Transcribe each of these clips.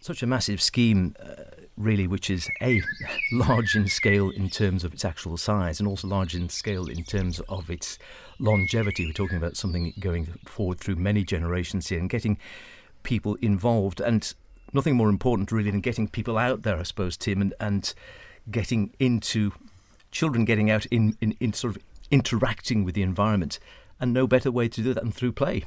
such a massive scheme, really, which is large in scale in terms of its actual size, and also large in scale in terms of its longevity. We're talking about something going forward through many generations here, and getting people involved, and nothing more important really than getting people out there, I suppose, Tim, and getting into children getting out in sort of interacting with the environment, and no better way to do that than through play.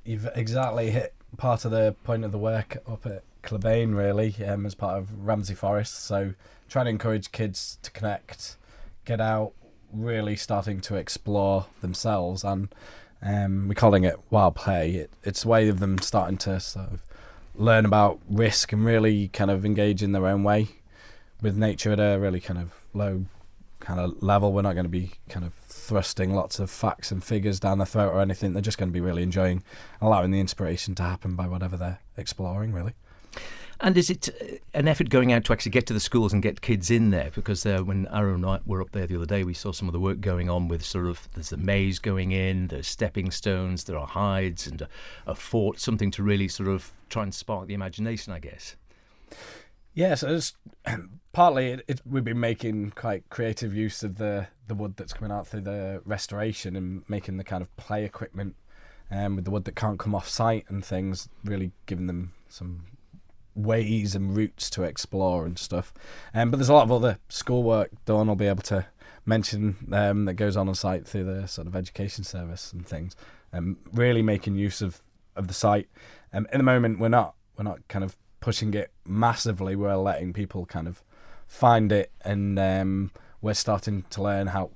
You've exactly hit part of the point of the work up at Clubane, really, as part of Ramsey Forest. So trying to encourage kids to connect, get out, really starting to explore themselves, and we're calling it wild play. It's a way of them starting to sort of learn about risk and really kind of engage in their own way with nature at a really kind of low kind of level. We're not going to be kind of thrusting lots of facts and figures down their throat or anything. They're just going to be really enjoying, allowing the inspiration to happen by whatever they're exploring, really. And is it an effort going out to actually get to the schools and get kids in there? Because when Aaron and I were up there the other day, we saw some of the work going on with there's a maze going in, there's stepping stones, there are hides and a fort, something to really sort of try and spark the imagination, I guess. Yeah, so it's partly we've been making quite creative use of the wood that's coming out through the restoration, and making the kind of play equipment with the wood that can't come off site and things, really giving them some ways and routes to explore and stuff. But there's a lot of other schoolwork Dawn will be able to mention that goes on site through the sort of education service and things, really making use of the site. In the moment, we're not kind of pushing it massively. We're letting people kind of find it, and we're starting to learn how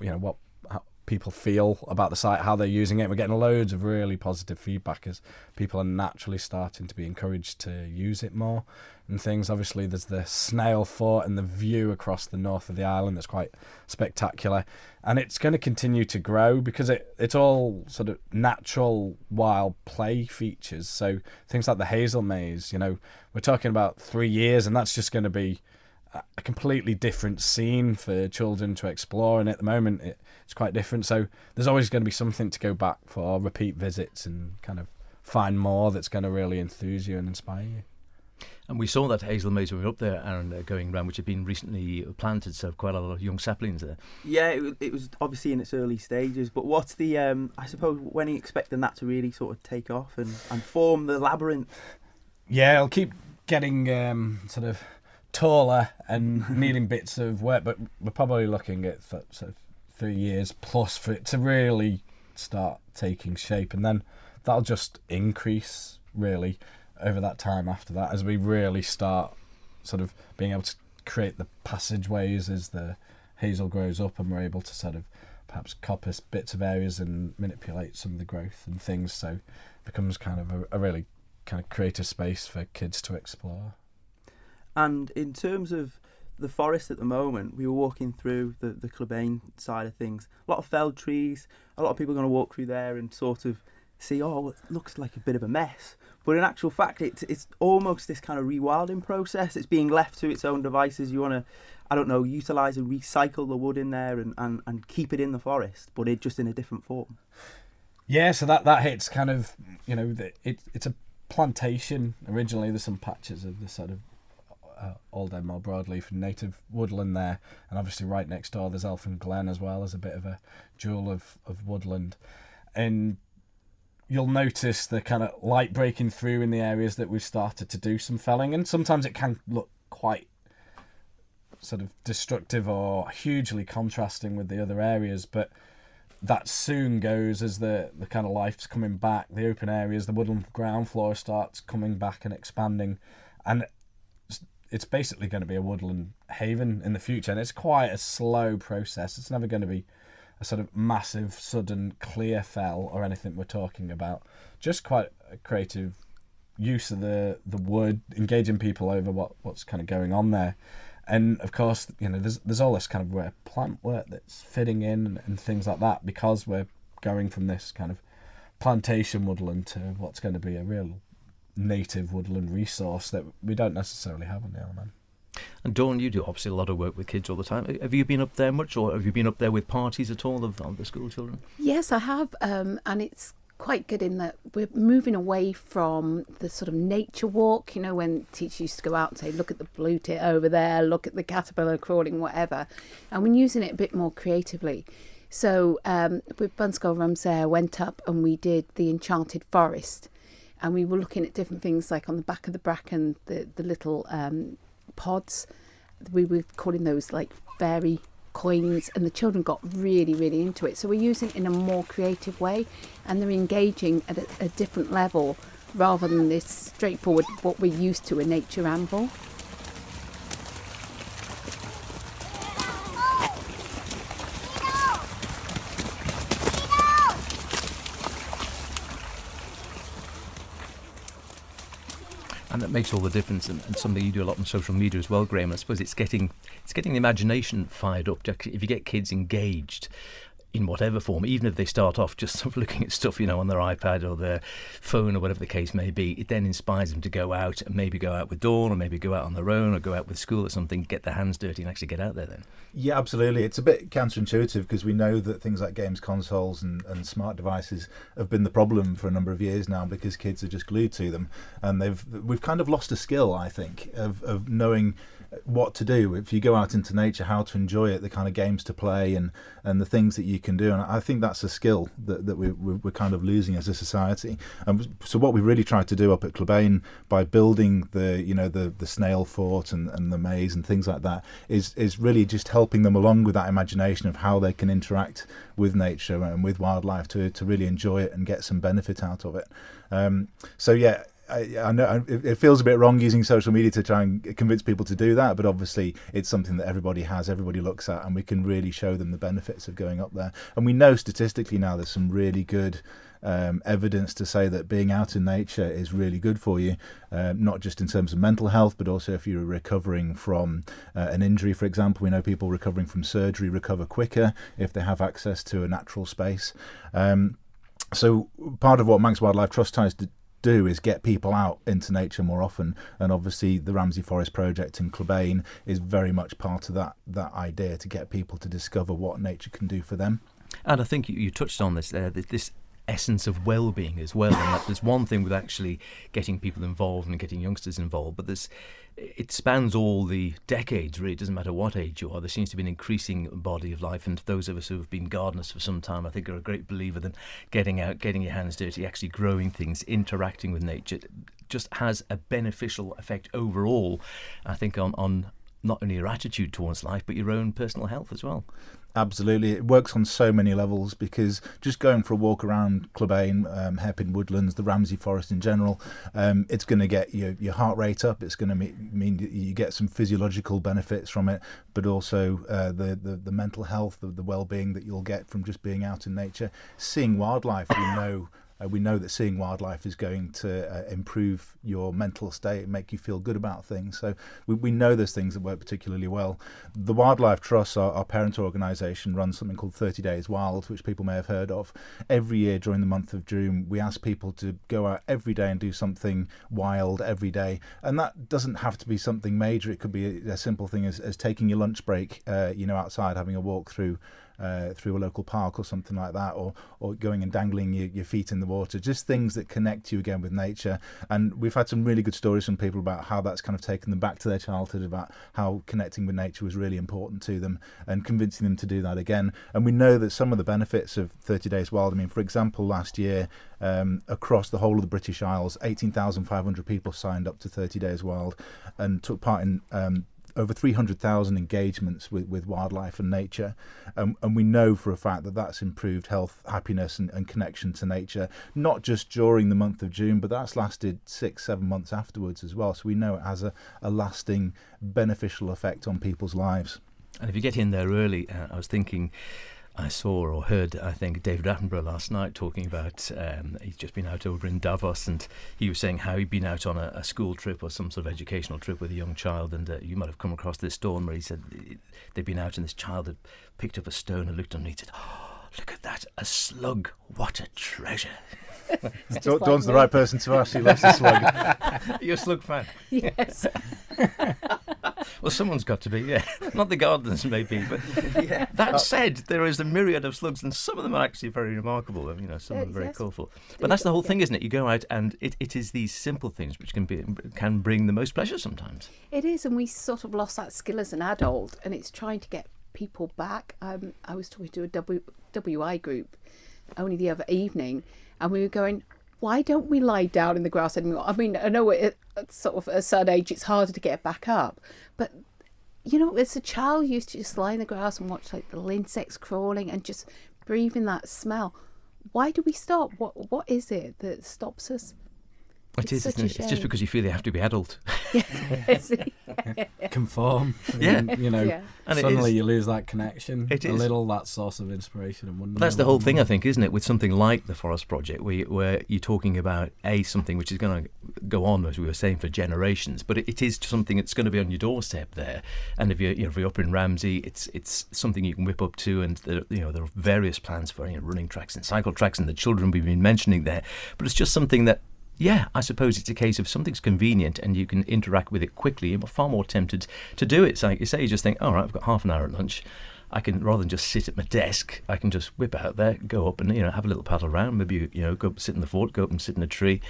people feel about the site, how they're using it. We're getting loads of really positive feedback as people are naturally starting to be encouraged to use it more and things. Obviously, there's the snail fort and the view across the north of the island that's quite spectacular, and it's going to continue to grow because it's all sort of natural wild play features. So things like the hazel maze, we're talking about 3 years, and that's just going to be a completely different scene for children to explore, and at the moment it's quite different. So there's always going to be something to go back for, repeat visits, and kind of find more that's going to really enthuse you and inspire you. And we saw that hazel maze when we were up there, Aaron, going around, which had been recently planted, so quite a lot of young saplings there. Yeah, it was obviously in its early stages, but what's the, I suppose, when are you expecting that to really sort of take off and form the labyrinth? Yeah, I'll keep getting sort of taller and needing bits of work, but we're probably looking at sort of 3 years plus for it to really start taking shape, and then that'll just increase really over that time after that, as we really start sort of being able to create the passageways as the hazel grows up, and we're able to sort of perhaps coppice bits of areas and manipulate some of the growth and things, so it becomes kind of a really kind of creative space for kids to explore. And in terms of the forest at the moment, we were walking through the Clubane side of things. A lot of felled trees. A lot of people are going to walk through there and sort of see, it looks like a bit of a mess. But in actual fact, it's almost this kind of rewilding process. It's being left to its own devices. You want to, utilise and recycle the wood in there and keep it in the forest, but it just in a different form. Yeah, so that hits kind of, it's a plantation originally. There's some patches of this sort of Old Enmore broadleaf and native woodland there, and obviously right next door there's Elfin Glen as well as a bit of a jewel of woodland, and you'll notice the kind of light breaking through in the areas that we've started to do some felling, and sometimes it can look quite sort of destructive or hugely contrasting with the other areas, but that soon goes as the kind of life's coming back, the open areas, the woodland ground floor starts coming back and expanding, and it's basically going to be a woodland haven in the future, and it's quite a slow process. It's never going to be a sort of massive, sudden, clear fell or anything we're talking about. Just quite a creative use of the wood, engaging people over what's kind of going on there. And of course, there's all this kind of rare plant work that's fitting in and things like that, because we're going from this kind of plantation woodland to what's going to be a real native woodland resource that we don't necessarily have on the Isle of Man. And Dawn, you do obviously a lot of work with kids all the time. Have you been up there much, or have you been up there with parties at all of the school children? Yes, I have, and it's quite good in that we're moving away from the sort of nature walk, when teachers used to go out and say, look at the blue tit over there, look at the caterpillar crawling, whatever. And we're using it a bit more creatively. So with Bunskull Rumsare, went up and we did the Enchanted Forest. And we were looking at different things like on the back of the bracken, the little pods. We were calling those like fairy coins, and the children got really, really into it. So we're using it in a more creative way, and they're engaging at a different level rather than this straightforward, what we're used to, a nature ramble. And that makes all the difference, and something you do a lot on social media as well, Graham. I suppose it's getting the imagination fired up. If you get kids engaged in whatever form, even if they start off just sort of looking at stuff, on their iPad or their phone or whatever the case may be, it then inspires them to go out and maybe go out with Dawn, or maybe go out on their own, or go out with school or something, get their hands dirty and actually get out there then. Yeah, absolutely. It's a bit counterintuitive because we know that things like games consoles and smart devices have been the problem for a number of years now because kids are just glued to them, and we've kind of lost a skill, I think, of knowing what to do if you go out into nature, how to enjoy it, the kind of games to play and the things that you can do. And I think that's a skill that we're kind of losing as a society. And so what we really tried to do up at Clubane by building the snail fort and the maze and things like that is really just helping them along with that imagination of how they can interact with nature and with wildlife to really enjoy it and get some benefit out of it. I know it feels a bit wrong using social media to try and convince people to do that, but obviously it's something that everybody looks at, and we can really show them the benefits of going up there. And we know statistically now there's some really good evidence to say that being out in nature is really good for you, not just in terms of mental health, but also if you're recovering from an injury, for example. We know people recovering from surgery recover quicker if they have access to a natural space. So part of what Manx Wildlife Trust tries to do is get people out into nature more often, and obviously the Ramsey Forest project in Clubane is very much part of that idea, to get people to discover what nature can do for them. And I think you touched on this this essence of well-being as well, and that there's one thing with actually getting people involved and getting youngsters involved, but it spans all the decades, really. It doesn't matter what age you are. There seems to be an increasing body of life, and those of us who have been gardeners for some time, I think, are a great believer that getting out, getting your hands dirty, actually growing things, interacting with nature, just has a beneficial effect overall, I think, on not only your attitude towards life, but your own personal health as well. Absolutely. It works on so many levels, because just going for a walk around Clubane, Hairpin Woodlands, the Ramsey Forest in general, it's going to get your heart rate up. It's going to mean that you get some physiological benefits from it, but also the mental health, the well-being that you'll get from just being out in nature. Seeing wildlife, we know that seeing wildlife is going to improve your mental state and make you feel good about things. So we know there's things that work particularly well. The Wildlife Trust, our parent organisation, runs something called 30 Days Wild, which people may have heard of. Every year during the month of June, we ask people to go out every day and do something wild every day. And that doesn't have to be something major. It could be a simple thing as taking your lunch break, outside, having a walk through a local park or something like that, or going and dangling your feet in the water, just things that connect you again with nature. And we've had some really good stories from people about how that's kind of taken them back to their childhood, about how connecting with nature was really important to them and convincing them to do that again. And we know that some of the benefits of 30 Days Wild, for example, last year across the whole of the British Isles, 18,500 people signed up to 30 Days Wild and took part in over 300,000 engagements with wildlife and nature, and we know for a fact that that's improved health, happiness and connection to nature, not just during the month of June, but that's lasted 6-7 months afterwards as well. So we know it has a lasting beneficial effect on people's lives. And if you get in there early, I was thinking, I saw or heard, I think, David Attenborough last night talking about, he's just been out over in Davos, and he was saying how he'd been out on a school trip or some sort of educational trip with a young child, and you might have come across this story where he said they'd been out and this child had picked up a stone and looked underneath and said, "Oh, look at that, a slug, what a treasure." Dawn's the right person to ask. She loves the slug. You're a slug fan? Yes. Well, someone's got to be, yeah. Not the gardeners, maybe, but Yeah. that said, there is a myriad of slugs, and some of them are actually very remarkable. You know, some of them are very Yes. colourful. But that's the whole thing, isn't it? You go out, and it is these simple things which can bring the most pleasure sometimes. It is, and we sort of lost that skill as an adult, and it's trying to get people back. I was talking to a WI group only the other evening, and we were going, why don't we lie down in the grass anymore? I mean, I know at sort of a certain age it's harder to get back up, but you know, as a child, you used to just lie in the grass and watch like the little insects crawling and just breathing that smell. Why do we stop? What is it that stops us? It is, such isn't a it? It's just shame. because you feel you have to be adult. Conform. Yeah. And, you know, Yeah. And it suddenly is- you lose that connection. It a is. little that source of inspiration and wonder. But that's the whole thing, I think, isn't it? With something like the Forest Project, where you're talking about something which is going to go on, as we were saying, for generations. But it is something that's going to be on your doorstep there. And if you're up in Ramsey, it's something you can whip up to. And there are various plans for running tracks and cycle tracks, and the children we've been mentioning there. But it's just something that. Yeah, I suppose it's a case of something's convenient and you can interact with it quickly. You're far more tempted to do it. So like you say, you just think, all right, I've got half an hour at lunch. I can, rather than just sit at my desk, I can just whip out there, go up and, have a little paddle around. Maybe, go up, sit in the fort, go up and sit in a tree.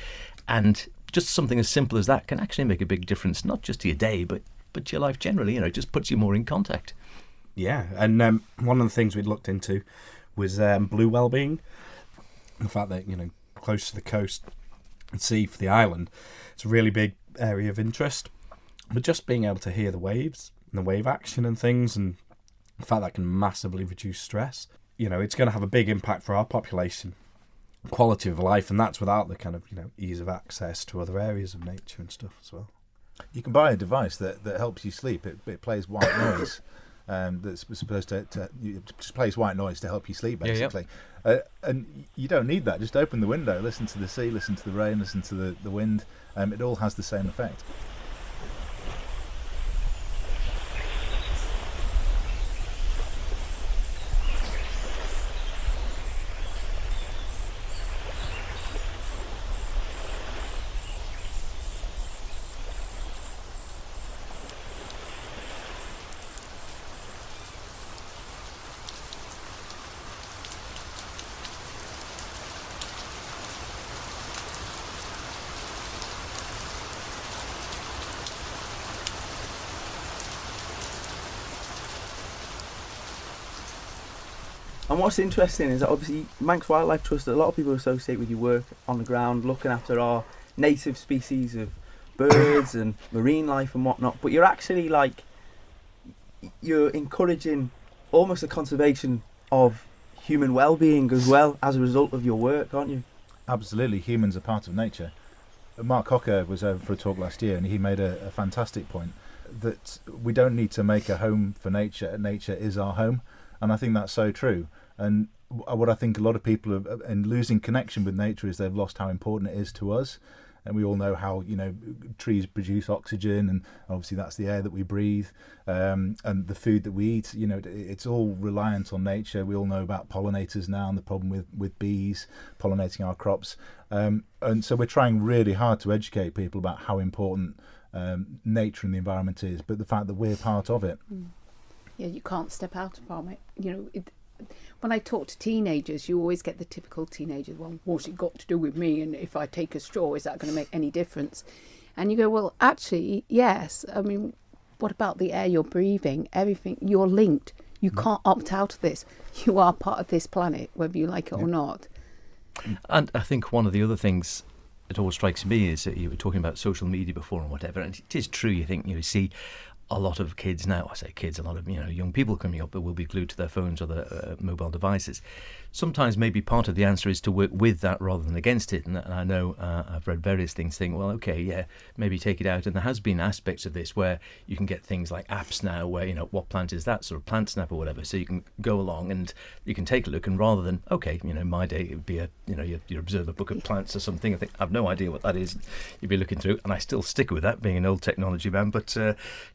And just something as simple as that can actually make a big difference, not just to your day, but to your life generally. It just puts you more in contact. Yeah, and one of the things we'd looked into was blue wellbeing. The fact that, close to the coast and sea for the island, it's a really big area of interest. But just being able to hear the waves and the wave action and things, and the fact that can massively reduce stress, it's going to have a big impact for our population, quality of life, and that's without the kind of ease of access to other areas of nature and stuff as well. You can buy a device that helps you sleep. It plays white noise. That's supposed to it just plays white noise to help you sleep, basically. And you don't need that. Just open the window, listen to the sea, listen to the rain, listen to the wind. It all has the same effect. And what's interesting is that obviously Manx Wildlife Trust, a lot of people associate with your work on the ground, looking after our native species of birds and marine life and whatnot. But you're actually you're encouraging almost a conservation of human well-being as well as a result of your work, aren't you? Absolutely, humans are part of nature. Mark Hocker was over for a talk last year, and he made a fantastic point that we don't need to make a home for nature. Nature is our home, and I think that's so true. And what I think a lot of people have, in losing connection with nature, is they've lost how important it is to us. And we all know how trees produce oxygen, and obviously that's the air that we breathe, and the food that we eat. It's all reliant on nature. We all know about pollinators now and the problem with bees pollinating our crops. And so we're trying really hard to educate people about how important nature and the environment is, but the fact that we're part of it. Yeah, you can't step out from it. When I talk to teenagers, you always get the typical teenagers, well, what's it got to do with me? And if I take a straw, is that going to make any difference? And you go, well, actually, yes. I mean, what about the air you're breathing? Everything, you're linked. You can't opt out of this. You are part of this planet, whether you like it or not. And I think one of the other things that always strikes me is that you were talking about social media before and whatever, and it is true. You think, you see a lot of kids now, I say kids, a lot of young people coming up that will be glued to their phones or their mobile devices. Sometimes maybe part of the answer is to work with that rather than against it. And I know I've read various things saying, well, okay, yeah, maybe take it out. And there has been aspects of this where you can get things like apps now where, what plant is that, sort of Plant Snap or whatever. So you can go along and you can take a look, and rather than, okay, my day, it would be you observe a book of plants or something. I think I've no idea what that is. You'd be looking through, and I still stick with that, being an old technology man, but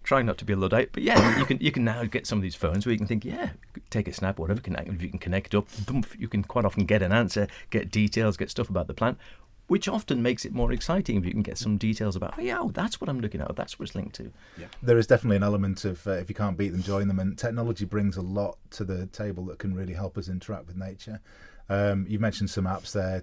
trying not to be a Luddite. But yeah, you can now get some of these phones where you can think, yeah, take a snap or whatever, if you can connect up, boom, you can quite often get an answer, get details, get stuff about the plant. which often makes it more exciting if you can get some details about, that's what I'm looking at, that's what it's linked to. Yeah. There is definitely an element of if you can't beat them, join them, and technology brings a lot to the table that can really help us interact with nature. You mentioned some apps there,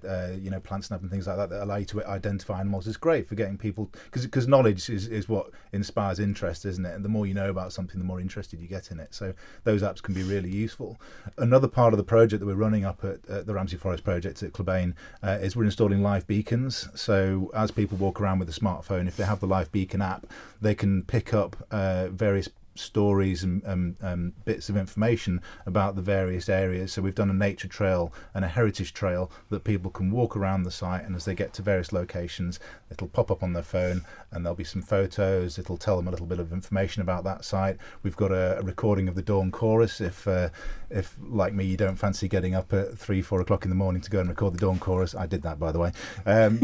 PlantSnap and things like that allow you to identify animals. It's great for getting people, because knowledge is what inspires interest, isn't it? And the more you know about something, the more interested you get in it. So those apps can be really useful. Another part of the project that we're running up at the Ramsey Forest project at Clubane is we're installing live beacons. So as people walk around with a smartphone, if they have the live beacon app, they can pick up various stories and bits of information about the various areas. So we've done a nature trail and a heritage trail that people can walk around the site, and as they get to various locations, it'll pop up on their phone and there'll be some photos. It'll tell them a little bit of information about that site. We've got a recording of the dawn chorus if like me you don't fancy getting up at 3-4 o'clock in the morning to go and record the dawn chorus. I did that, by the way.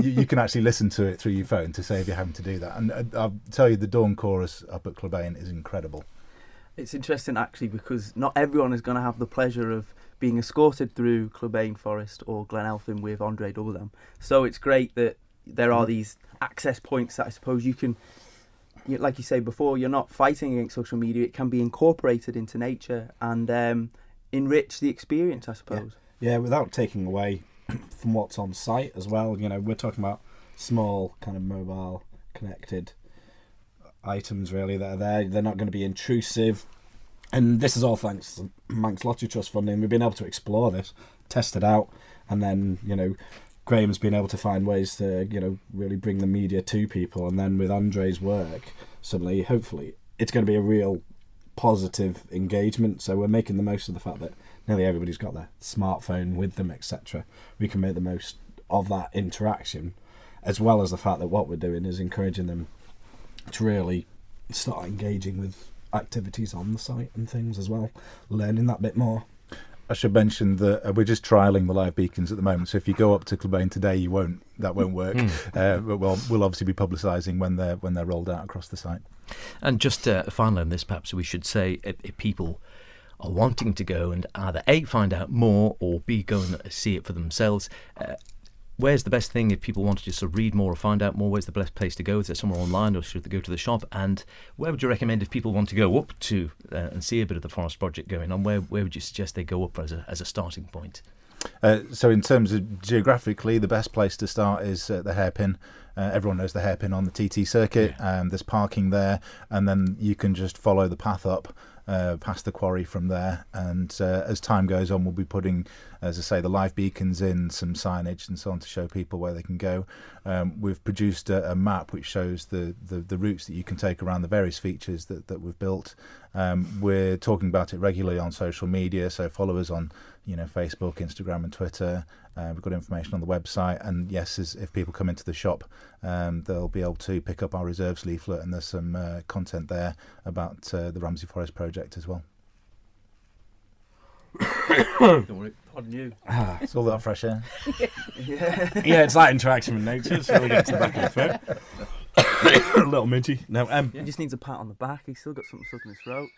You can actually listen to it through your phone to save you having to do that. And I'll tell you, the dawn chorus up at Clubane is incredible. It's interesting actually, because not everyone is going to have the pleasure of being escorted through Clubane Forest or Glen Elfin with Andre Doubledam. So it's great that there are these access points that I suppose you can, like you say before, you're not fighting against social media. It can be incorporated into nature and enrich the experience, I suppose. Yeah, without taking away from what's on site as well. We're talking about small kind of mobile connected items really that are there. They're not going to be intrusive, and this is all thanks to Manx Wildlife Trust funding. We've been able to explore this, test it out, and then Graham's been able to find ways to really bring the media to people. And then with Andre's work, suddenly hopefully it's going to be a real positive engagement. So we're making the most of the fact that nearly everybody's got their smartphone with them, etc. We can make the most of that interaction, as well as the fact that what we're doing is encouraging them to really start engaging with activities on the site and things as well, learning that bit more. I should mention that we're just trialling the live beacons at the moment, so if you go up to Clubane today, that won't work. But we'll obviously be publicising when they're rolled out across the site. And just finally on this, perhaps we should say, if people are wanting to go and either A, find out more, or B, go and see it for themselves, where's the best thing if people want to just sort of read more or find out more? Where's the best place to go? Is there somewhere online, or should they go to the shop? And where would you recommend if people want to go up to and see a bit of the forest project going on? Where would you suggest they go up as a starting point? So in terms of geographically, the best place to start is the hairpin. Everyone knows the hairpin on the TT circuit. Yeah. There's parking there, and then you can just follow the path up past the quarry from there. And as time goes on, we'll be putting, as I say, the live beacons in, some signage and so on to show people where they can go. We've produced a map which shows the routes that you can take around the various features that we've built. We're talking about it regularly on social media, so follow us on Facebook, Instagram and Twitter. We've got information on the website, and yes, if people come into the shop, they'll be able to pick up our reserves leaflet, and there's some content there about the Ramsey Forest project as well. Don't worry, pardon you. It's all that fresh air. Yeah, it's that interaction with nature. So we get to the back of the throat. A little midgy. No, He just needs a pat on the back. He's still got something stuck in his throat.